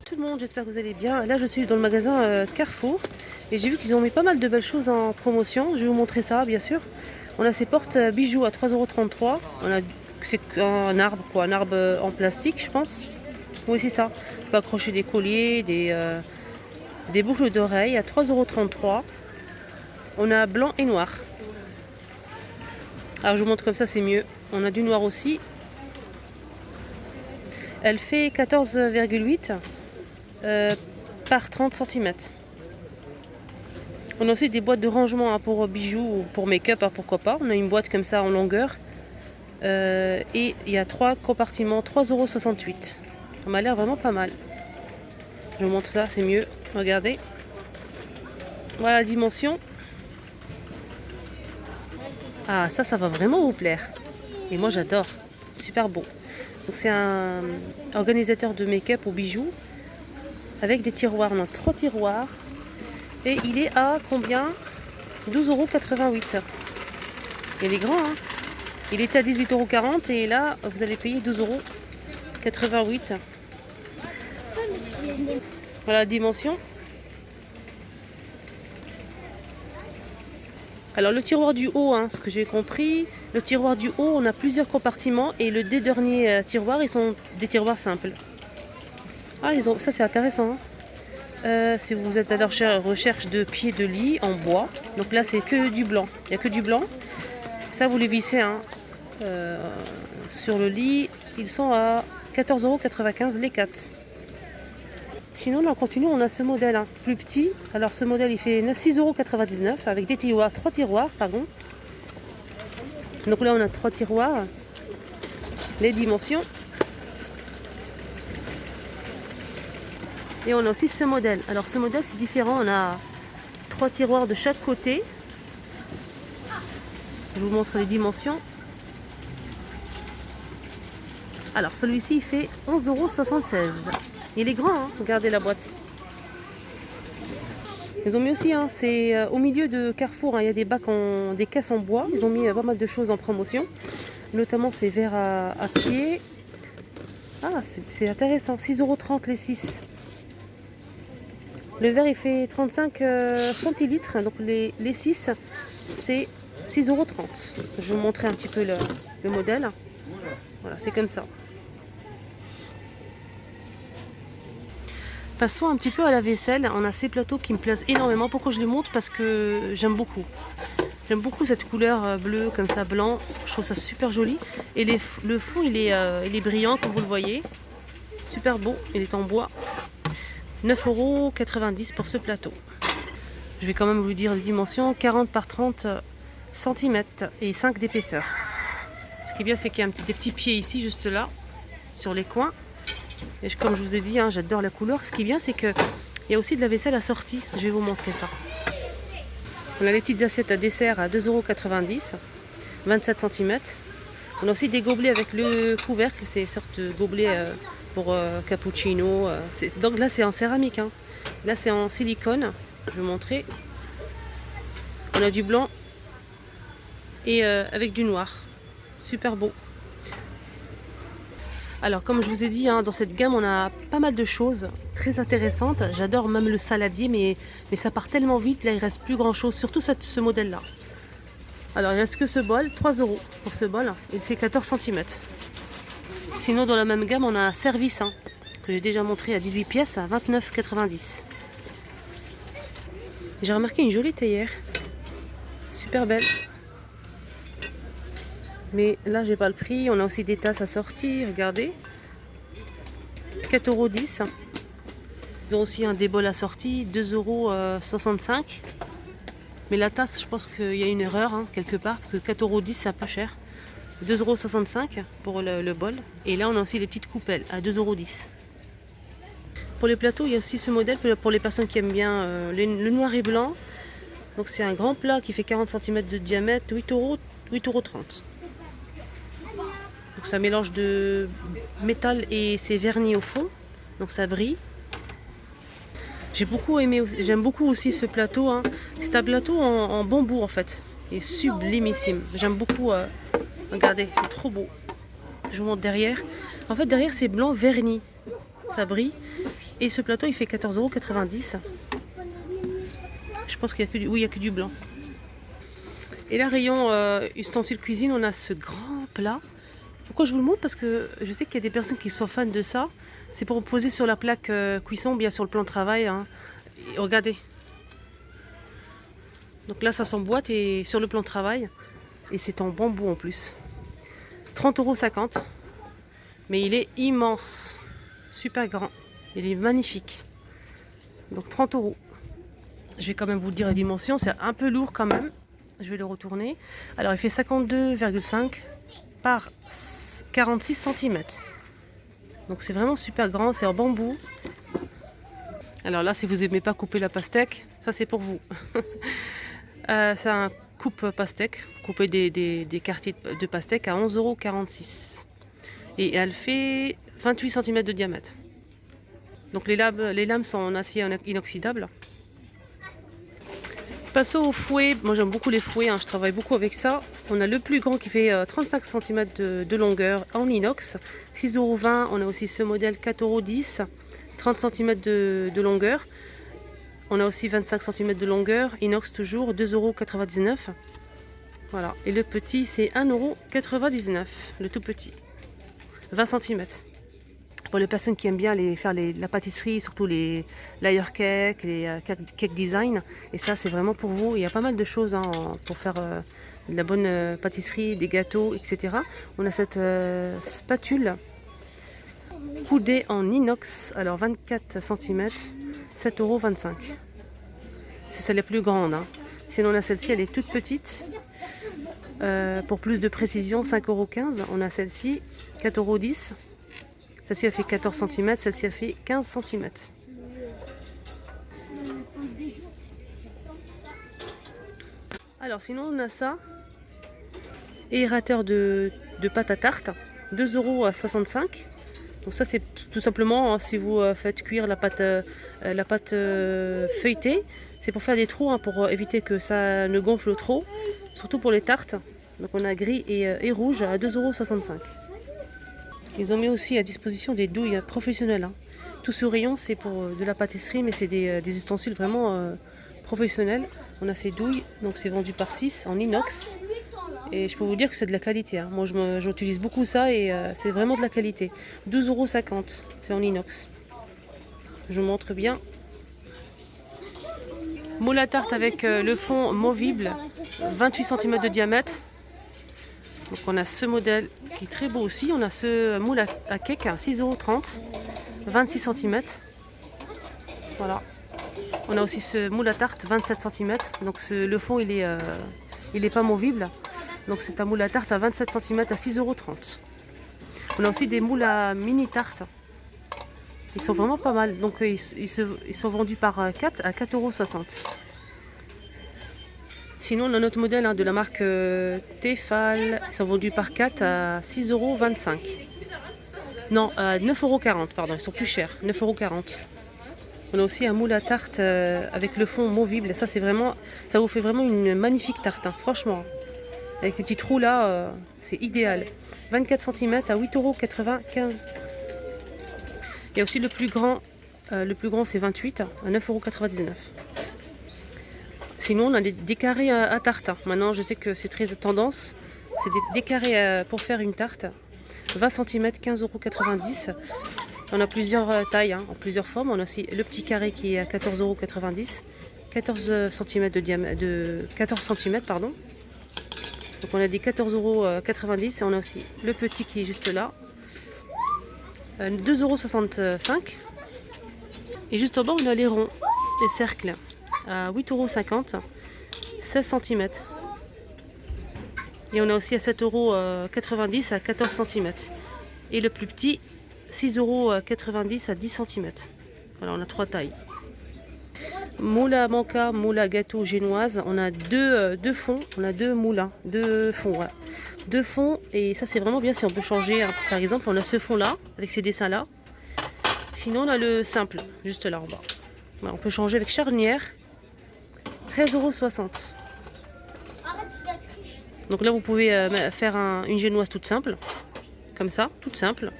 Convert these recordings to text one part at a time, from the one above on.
Tout le monde, j'espère que vous allez bien. Là, je suis dans le magasin Carrefour et j'ai vu qu'ils ont mis pas mal de belles choses en promotion. Je vais vous montrer ça, bien sûr. On a ces portes bijoux à 3,33 €. C'est un arbre, quoi, un arbre en plastique, je pense. Oui, c'est ça. On peut accrocher des colliers, des boucles d'oreilles à 3,33 €. On a blanc et noir. Alors, je vous montre comme ça, c'est mieux. On a du noir aussi. Elle fait 14,8 par 30 cm. On a aussi des boîtes de rangement pour bijoux ou pour make-up, pourquoi pas. On a une boîte comme ça en longueur. Et il y a 3 compartiments, 3,68 €. Ça m'a l'air vraiment pas mal. Je vous montre ça, c'est mieux. Regardez. Voilà la dimension. Ah, ça va vraiment vous plaire. Et moi, j'adore. Super beau. Donc, c'est un organisateur de make-up ou bijoux avec des tiroirs. On a 3 tiroirs. Et il est à combien? 12,88 €. Il est grand, hein. Il était à 18,40 € et là, vous allez payer 12,88 €. Voilà la dimension. Alors le tiroir du haut, hein, ce que j'ai compris, le tiroir du haut, on a plusieurs compartiments et le deux derniers tiroirs, ils sont des tiroirs simples. Ah, ça c'est intéressant, hein. Si vous êtes à la recherche de pieds de lit en bois, donc là c'est que du blanc, il n'y a que du blanc. Ça vous les vissez, hein, sur le lit, ils sont à 14,95 € les 4. Sinon, là, on continue, on a ce modèle, hein, plus petit. Alors, ce modèle, il fait 6,99 € avec des tiroirs, 3 tiroirs, pardon. Donc là, on a 3 tiroirs. Les dimensions. Et on a aussi ce modèle. Alors, ce modèle, c'est différent. On a 3 tiroirs de chaque côté. Je vous montre les dimensions. Alors, celui-ci, il fait 11,76 €. Il est grand, hein. Regardez la boîte. Ils ont mis aussi, hein, c'est au milieu de Carrefour, hein, il y a des bacs, des caisses en bois. Ils ont mis pas mal de choses en promotion, notamment ces verres à pied. Ah, c'est intéressant, 6,30 € les 6. Le verre, il fait 35 centilitres, donc les 6, c'est 6,30 €. Je vais vous montrer un petit peu le modèle. Voilà, c'est comme ça. Passons un petit peu à la vaisselle. On a ces plateaux qui me plaisent énormément. Pourquoi je les montre? Parce que j'aime beaucoup. J'aime beaucoup cette couleur bleue, comme ça, blanc. Je trouve ça super joli. Et le fond, il est brillant, comme vous le voyez. Super beau. Il est en bois. 9,90 € pour ce plateau. Je vais quand même vous dire les dimensions. 40 par 30 cm et 5 d'épaisseur. Ce qui est bien, c'est qu'il y a des petits pieds ici, juste là, sur les coins. Et comme je vous ai dit, hein, j'adore la couleur. Ce qui est bien, c'est qu'il y a aussi de la vaisselle assortie. Je vais vous montrer ça. On a les petites assiettes à dessert à 2,90 €, 27 cm. On a aussi des gobelets avec le couvercle. C'est une sorte de gobelet pour cappuccino. Donc là, c'est en céramique, hein. Là, c'est en silicone. Je vais vous montrer. On a du blanc et avec du noir. Super beau. Alors, comme je vous ai dit, hein, dans cette gamme, on a pas mal de choses très intéressantes. J'adore même le saladier, mais ça part tellement vite. Là, il reste plus grand-chose, surtout ce modèle-là. Alors, il reste que ce bol, 3 € pour ce bol. Il fait 14 cm. Sinon, dans la même gamme, on a un service, hein, que j'ai déjà montré à 18 pièces, à 29,90 €. J'ai remarqué une jolie théière. Super belle. Mais là, j'ai pas le prix. On a aussi des tasses assorties. Regardez. 4,10 €. Ils ont aussi des bols assortis. 2,65 €. Mais la tasse, je pense qu'il y a une erreur, hein, quelque part. Parce que 4,10 € c'est un peu cher. 2,65 € pour le bol. Et là, on a aussi les petites coupelles à 2,10 €. Pour les plateaux, il y a aussi ce modèle pour les personnes qui aiment bien le noir et blanc. Donc, c'est un grand plat qui fait 40 cm de diamètre. 8,30 €. Donc ça mélange de métal et c'est verni au fond, donc ça brille. J'aime beaucoup aussi ce plateau, hein. C'est un plateau en bambou en fait, il est sublimissime. J'aime beaucoup, regardez, c'est trop beau. Je vous montre derrière. En fait derrière c'est blanc verni, ça brille. Et ce plateau, il fait 14,90 €. Je pense qu'il n'y a que du... Oui, il y a que du blanc. Et là, rayon ustensiles cuisine, on a ce grand plat. Pourquoi je vous le montre? Parce que je sais qu'il y a des personnes qui sont fans de ça. C'est pour poser sur la plaque cuisson, bien sur le plan de travail. Hein. Et regardez. Donc là, ça s'emboîte et sur le plan de travail. Et c'est en bambou en plus. 30,50 €. Mais il est immense. Super grand. Il est magnifique. Donc 30 €. Je vais quand même vous dire les dimensions. C'est un peu lourd quand même. Je vais le retourner. Alors il fait 52,5 par 46 cm. Donc c'est vraiment super grand. C'est en bambou. Alors là, si vous n'aimez pas couper la pastèque, ça c'est pour vous. C'est un coupe pastèque. Couper des quartiers de pastèque à 11,46 €. Et elle fait 28 cm de diamètre. Donc les lames sont en acier inoxydable. Passons au fouet. Moi j'aime beaucoup les fouets, hein. Je travaille beaucoup avec ça. On a le plus grand qui fait 35 cm de longueur en inox, 6,20 €. On a aussi ce modèle 4,10 €, 30 cm de longueur. On a aussi 25 cm de longueur, inox toujours, 2,99 €. Voilà. Et le petit c'est 1,99 €, le tout petit, 20 cm. Pour les personnes qui aiment bien faire la pâtisserie, surtout les layer cake, les cake design. Et ça, c'est vraiment pour vous. Il y a pas mal de choses hein, pour faire de la bonne pâtisserie, des gâteaux, etc. On a cette spatule coudée en inox. Alors, 24 cm, 7,25 €. C'est celle la plus grande. Hein. Sinon, on a celle-ci, elle est toute petite. Pour plus de précision, 5,15 €. On a celle-ci, 4,10 €. Celle-ci elle fait 14 cm, celle-ci elle fait 15 cm. Alors sinon on a ça, aérateur de pâte à tarte, 2,65 €. Donc ça c'est tout simplement hein, si vous faites cuire la pâte feuilletée, c'est pour faire des trous, hein, pour éviter que ça ne gonfle trop, surtout pour les tartes. Donc on a gris et rouge à 2,65 €. Ils ont mis aussi à disposition des douilles professionnelles. Hein. Tout ce rayon, c'est pour de la pâtisserie, mais c'est des ustensiles vraiment professionnels. On a ces douilles, donc c'est vendu par 6 en inox. Et je peux vous dire que c'est de la qualité. Hein. Moi, j'utilise beaucoup ça et c'est vraiment de la qualité. 12,50 €, c'est en inox. Je vous montre bien. Moule à tarte avec le fond movible, 28 cm de diamètre. Donc on a ce modèle qui est très beau aussi. On a ce moule à cake à 6,30 €, 26 cm. Voilà. On a aussi ce moule à tarte 27 cm. Donc le fond il est pas movible. Donc c'est un moule à tarte à 27 cm à 6,30 €. On a aussi des moules à mini tarte. Ils sont vraiment pas mal. Donc ils sont vendus par 4 à 4,60 €. Sinon, on a notre modèle hein, de la marque Tefal. Ils sont vendus par 4 à 6,25 €. Non, 9,40 €, pardon, ils sont plus chers, 9,40 €. On a aussi un moule à tarte avec le fond movible. Ça, ça vous fait vraiment une magnifique tarte, hein, franchement. Avec les petits trous là, c'est idéal. 24 cm à 8,95 €. Il y a aussi le plus grand c'est 28 à 9,99 €. Sinon, on a des carrés à tarte. Maintenant, je sais que c'est très tendance. C'est des carrés pour faire une tarte. 20 cm, 15,90 €. On a plusieurs tailles, hein, en plusieurs formes. On a aussi le petit carré qui est à 14,90 €. 14 cm de diamètre, 14 cm, pardon. Donc on a des 14,90 €. Et on a aussi le petit qui est juste là. 2,65 €. Et juste en bas, on a les ronds, les cercles. À 8,50 €, 16 cm. Et on a aussi à 7,90 € à 14 cm. Et le plus petit, 6,90 € à 10 cm. Voilà, on a 3 tailles. Moule à manca, moule à gâteau génoise. On a deux fonds, on a deux moules, hein, deux fonds. Ouais. Deux fonds, et ça c'est vraiment bien si on peut changer. Hein. Par exemple, on a ce fond là, avec ces dessins là. Sinon, on a le simple, juste là en bas. Voilà, on peut changer avec charnière. 13,60 €. Donc là vous pouvez faire une génoise toute simple, comme ça, toute simple.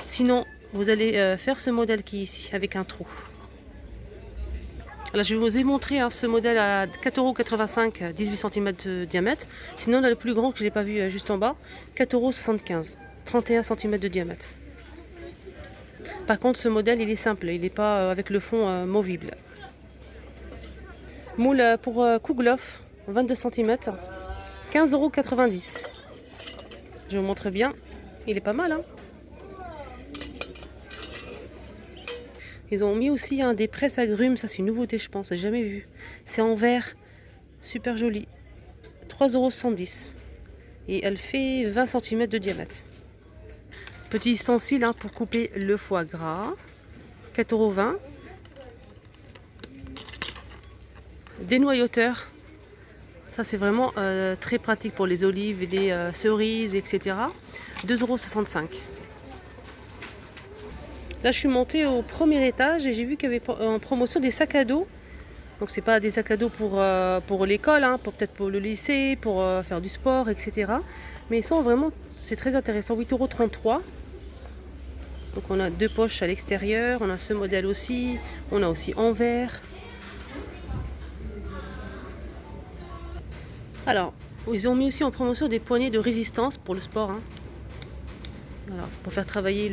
Sinon vous allez faire ce modèle qui est ici, avec un trou. Là, je vous ai montré ce modèle à 4,85 €, 18 cm de diamètre. Sinon, on a le plus grand que je n'ai pas vu juste en bas, 4,75 €, 31 cm de diamètre. Par contre, ce modèle, il est simple, il n'est pas avec le fond movible. Moule pour Kouglof, 22 cm, 15,90 €. Je vous montre bien, il est pas mal, hein. Ils ont mis aussi des presses agrumes, ça c'est une nouveauté je pense, j'ai jamais vu. C'est en verre, super joli, 3,70 €. Et elle fait 20 cm de diamètre. Petit ustensile pour couper le foie gras, 4,20 €. Dénoyauteur, ça c'est vraiment très pratique pour les olives, les cerises, etc. 2,65 €. Là, je suis montée au premier étage et j'ai vu qu'il y avait en promotion des sacs à dos. Donc, c'est pas des sacs à dos pour l'école, peut-être pour le lycée, pour faire du sport, etc. Mais ils sont vraiment, c'est très intéressant, 8,33 €. Donc, on a 2 poches à l'extérieur, on a ce modèle aussi, on a aussi en verre. Alors, ils ont mis aussi en promotion des poignées de résistance pour le sport. Voilà, pour faire travailler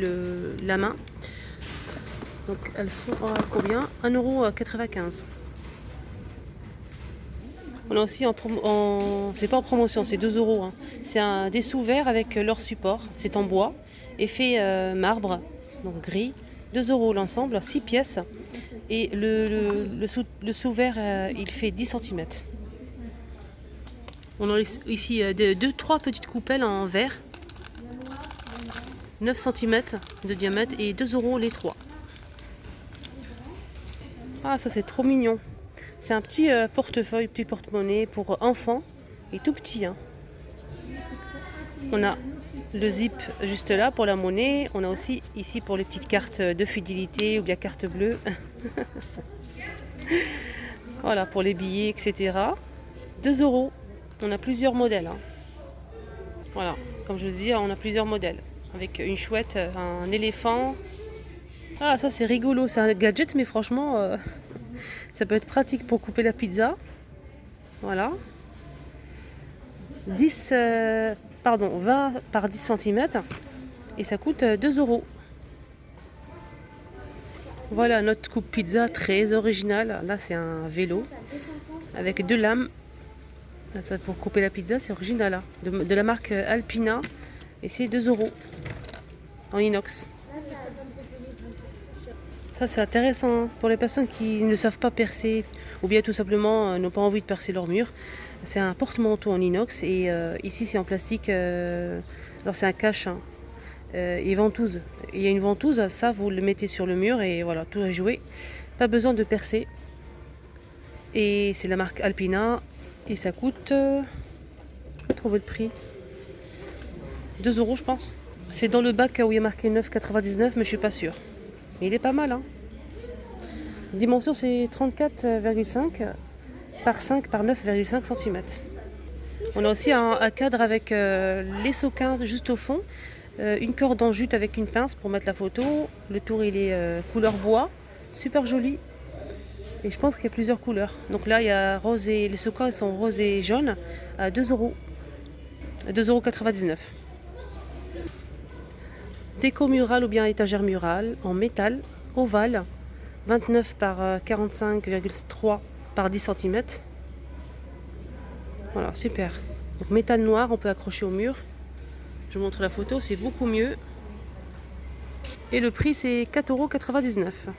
la main. Donc elles sont à combien? 1,95 €. On a aussi c'est pas en promotion, c'est 2 €. C'est un dessous vert avec leur support. C'est en bois, effet marbre, donc gris. 2 € l'ensemble, 6 pièces. Et le sous vert, il fait 10 cm. On a ici 3 petites coupelles en verre. 9 cm de diamètre et 2 € les 3. Ah, ça c'est trop mignon. C'est un petit portefeuille, petit porte-monnaie pour enfants et tout petit. On a le zip juste là pour la monnaie. On a aussi ici pour les petites cartes de fidélité ou bien carte bleue. Voilà, pour les billets, etc. 2 €. On a plusieurs modèles. Voilà, comme je vous dis, on a plusieurs modèles. Avec une chouette, un éléphant. Ah, ça c'est rigolo, c'est un gadget, mais franchement, ça peut être pratique pour couper la pizza. Voilà. 20 par 10 cm. Et ça coûte 2 €. Voilà notre coupe pizza très originale. Là, c'est un vélo avec 2 lames. Là, ça, pour couper la pizza, c'est original. De la marque Alpina. Et c'est 2 € en inox. Ça c'est intéressant pour les personnes qui ne savent pas percer ou bien tout simplement n'ont pas envie de percer leur mur. C'est un porte-manteau en inox et ici c'est en plastique. Alors c'est un cache et ventouse. Il y a une ventouse, ça vous le mettez sur le mur et voilà, tout est joué. Pas besoin de percer. Et c'est la marque Alpina et ça coûte... je vais trouver le prix. 2 € je pense. C'est dans le bac où il y a marqué 9,99 mais je suis pas sûre. Mais il est pas mal. Dimension c'est 34,5 par 5 par 9,5 cm. On a aussi un cadre avec les sequins juste au fond. Une corde en jute avec une pince pour mettre la photo. Le tour il est couleur bois. Super joli. Et je pense qu'il y a plusieurs couleurs. Donc là il y a rose et les sequins ils sont rose et jaune à 2 €. 2,99 €. Déco murale ou bien étagère murale en métal, ovale, 29 par 45,3 par 10 cm. Voilà, super. Donc métal noir, on peut accrocher au mur. Je vous montre la photo, c'est beaucoup mieux. Et le prix c'est 4,99 €.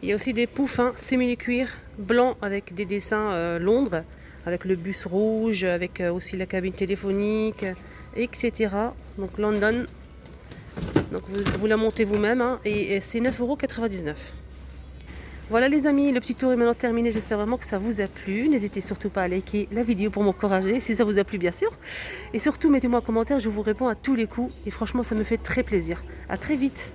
Il y a aussi des poufs simili-cuir blancs avec des dessins Londres, avec le bus rouge, avec aussi la cabine téléphonique, etc. Donc London. Donc vous la montez vous-même et c'est 9,99 €. Voilà les amis, le petit tour est maintenant terminé. J'espère vraiment que ça vous a plu. N'hésitez surtout pas à liker la vidéo pour m'encourager si ça vous a plu bien sûr. Et surtout mettez-moi un commentaire, je vous réponds à tous les coups et franchement ça me fait très plaisir. À très vite.